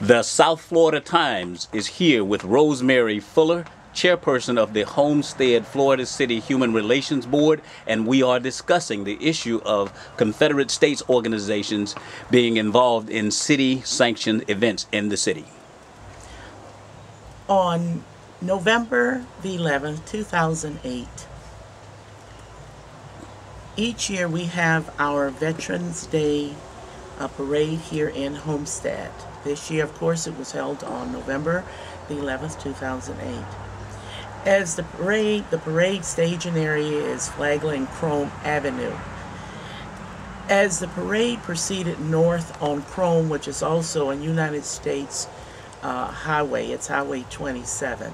The South Florida Times is here with Rosemary Fuller, chairperson of the Homestead Florida City Human Relations Board, and we are discussing the issue of Confederate States organizations being involved in city-sanctioned events in the city. On November the 11th, 2008, each year we have our Veterans Day parade here in Homestead. This year, of course, it was held on November the 11th, 2008. As the parade staging area is Flagler and Chrome Avenue. As the parade proceeded north on Chrome, which is also a United States highway, it's Highway 27.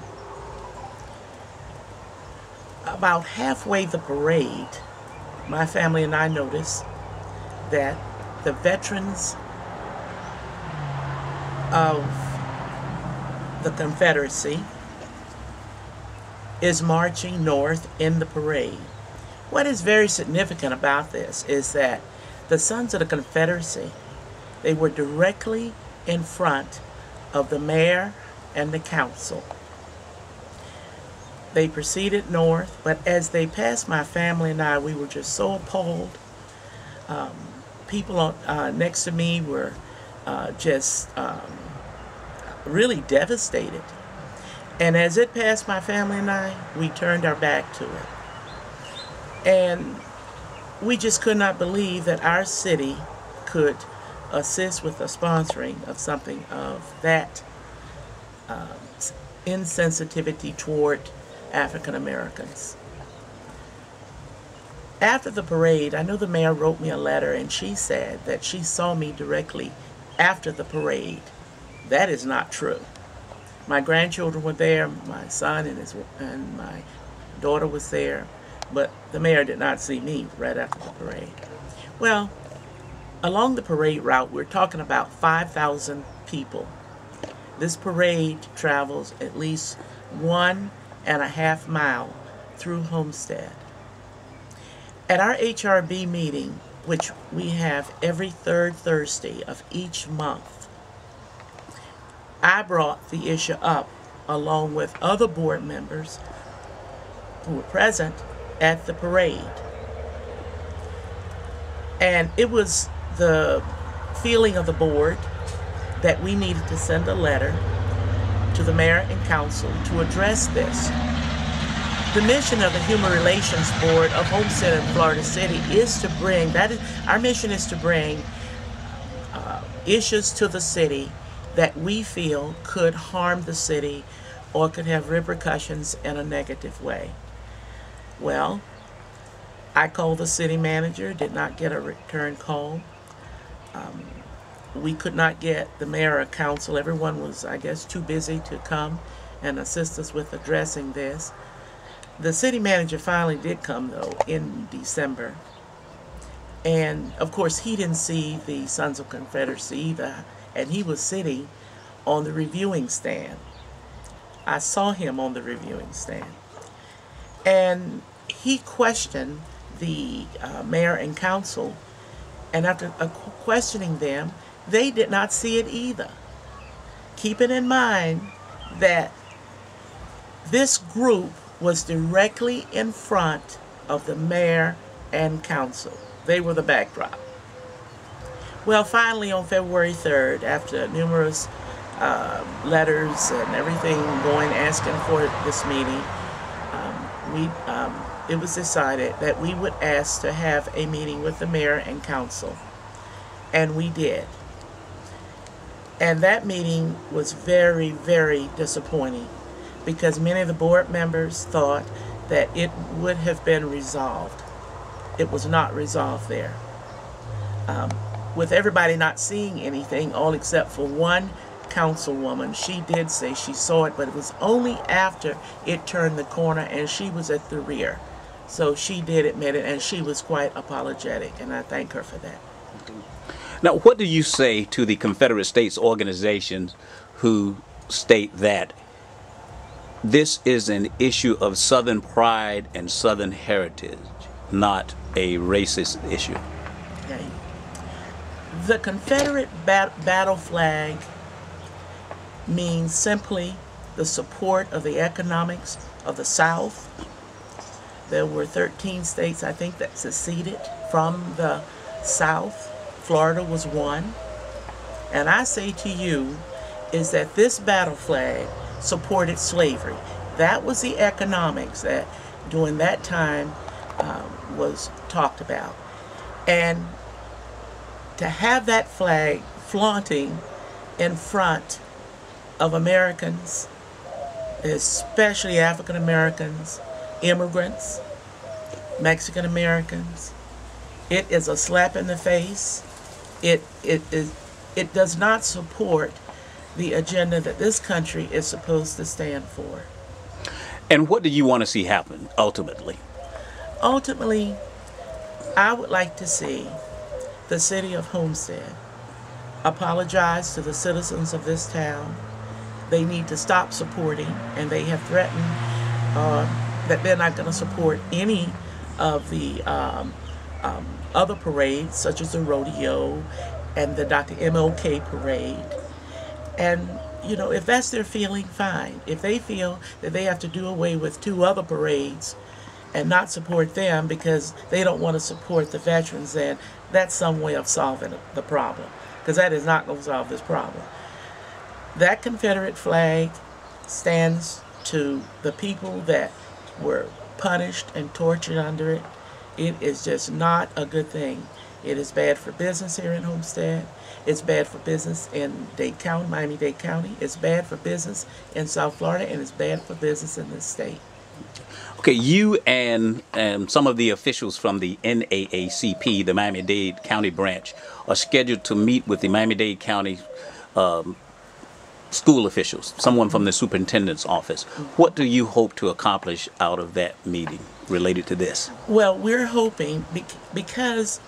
About halfway the parade, my family and I noticed that the veterans of the Confederacy is marching north in the parade. What is very significant about this is that the Sons of the Confederacy, they were directly in front of the mayor and the council. They proceeded north, but as they passed my family and I, we were just so appalled. People next to me were just really devastated. And as it passed my family and I, we turned our back to it. And we just could not believe that our city could assist with the sponsoring of something of that insensitivity toward African Americans. After the parade, I know the mayor wrote me a letter and she said that she saw me directly after the parade. That is not true. My grandchildren were there, my son and my daughter was there, but the mayor did not see me right after the parade. Well, along the parade route, we're talking about 5,000 people. This parade travels at least 1.5 miles through Homestead. At our HRB meeting, which we have every third Thursday of each month, I brought the issue up along with other board members who were present at the parade. And it was the feeling of the board that we needed to send a letter to the mayor and council to address this. The mission of the Human Relations Board of Homestead in Florida City is to bring, our mission is to bring issues to the city that we feel could harm the city or could have repercussions in a negative way. Well, I called the city manager, did not get a return call. We could not get the mayor or council. Everyone was, I guess, too busy to come and assist us with addressing this. The city manager finally did come, though, in December. And, of course, he didn't see the Sons of Confederacy either, and he was sitting on the reviewing stand. I saw him on the reviewing stand. And he questioned the mayor and council, and after questioning them, they did not see it either. Keeping in mind that this group was directly in front of the mayor and council. They were the backdrop. Well, finally on February 3rd, after numerous letters and everything going, asking for this meeting, it was decided that we would ask to have a meeting with the mayor and council. And we did. And that meeting was very, very disappointing, because many of the board members thought that it would have been resolved. It was not resolved there. With everybody not seeing anything, all except for one councilwoman, she did say she saw it, but it was only after it turned the corner and she was at the rear. So she did admit it, and she was quite apologetic, and I thank her for that. Now, what do you say to the Confederate States organizations who state that this is an issue of Southern pride and Southern heritage, not a racist issue? Okay. The Confederate battle flag means simply the support of the economics of the South. There were 13 states, I think, that seceded from the South. Florida was one. And I say to you is that this battle flag supported slavery. That was the economics that during that time was talked about. And to have that flag flaunting in front of Americans, especially African Americans, immigrants, Mexican Americans, it is a slap in the face. It does not support the agenda that this country is supposed to stand for. And what do you want to see happen ultimately? Ultimately, I would like to see the city of Homestead apologize to the citizens of this town. They need to stop supporting, and they have threatened that they're not going to support any of the other parades, such as the rodeo and the Dr. MLK parade. And, you know, if that's their feeling, fine. If they feel that they have to do away with 2 other parades and not support them because they don't want to support the veterans, then that's some way of solving the problem, because that is not going to solve this problem. That Confederate flag stands to the people that were punished and tortured under it. It is just not a good thing. It is bad for business here in Homestead. It's bad for business in Dade County, Miami-Dade County. It's bad for business in South Florida, and it's bad for business in this state. Okay, you and some of the officials from the NAACP, the Miami-Dade County branch, are scheduled to meet with the Miami-Dade County school officials, someone from the superintendent's office. What do you hope to accomplish out of that meeting related to this? Well, we're hoping, because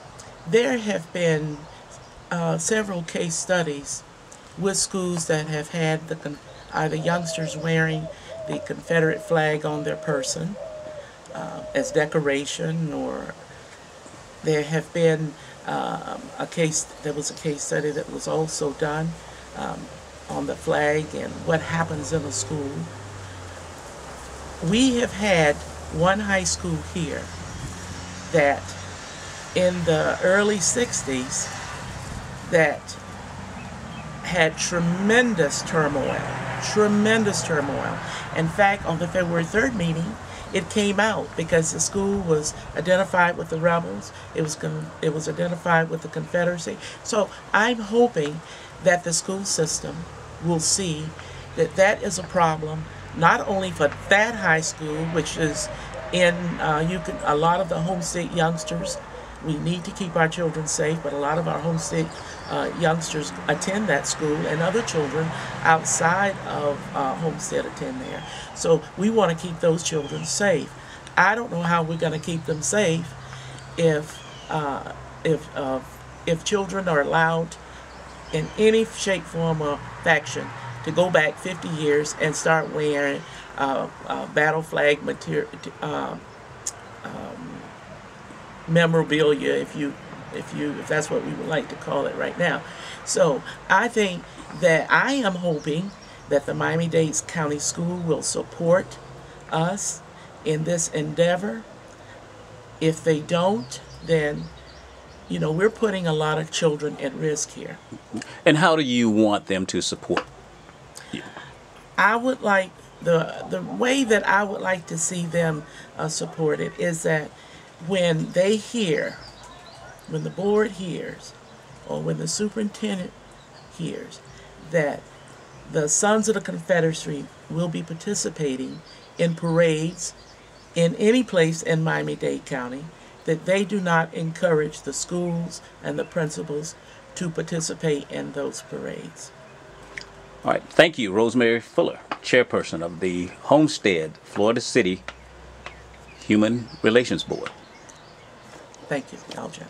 there have been several case studies with schools that have had either youngsters wearing the Confederate flag on their person as decoration, or there have been there was a case study that was also done on the flag and what happens in a school. We have had one high school here that in the early 60s that had tremendous turmoil. In fact, on the February 3rd meeting, it came out because the school was identified with the rebels. It was identified with the Confederacy. So I'm hoping that the school system will see that that is a problem, not only for that high school, which is in a lot of the Homestead youngsters. We need to keep our children safe, but a lot of our Homestead youngsters attend that school, and other children outside of Homestead attend there. So we want to keep those children safe. I don't know how we're going to keep them safe if children are allowed in any shape, form, or fashion to go back 50 years and start wearing battle flag material. Memorabilia, if that's what we would like to call it right now. So I think that I am hoping that the Miami-Dade County School will support us in this endeavor. If they don't, then you know we're putting a lot of children at risk here. And how do you want them to support you? I would like the way that I would like to see them supported is that when they hear, when the board hears, or when the superintendent hears that the Sons of the Confederacy will be participating in parades in any place in Miami-Dade County, that they do not encourage the schools and the principals to participate in those parades. All right, thank you, Rosemary Fuller, chairperson of the Homestead, Florida City Human Relations Board. Thank you, Alja.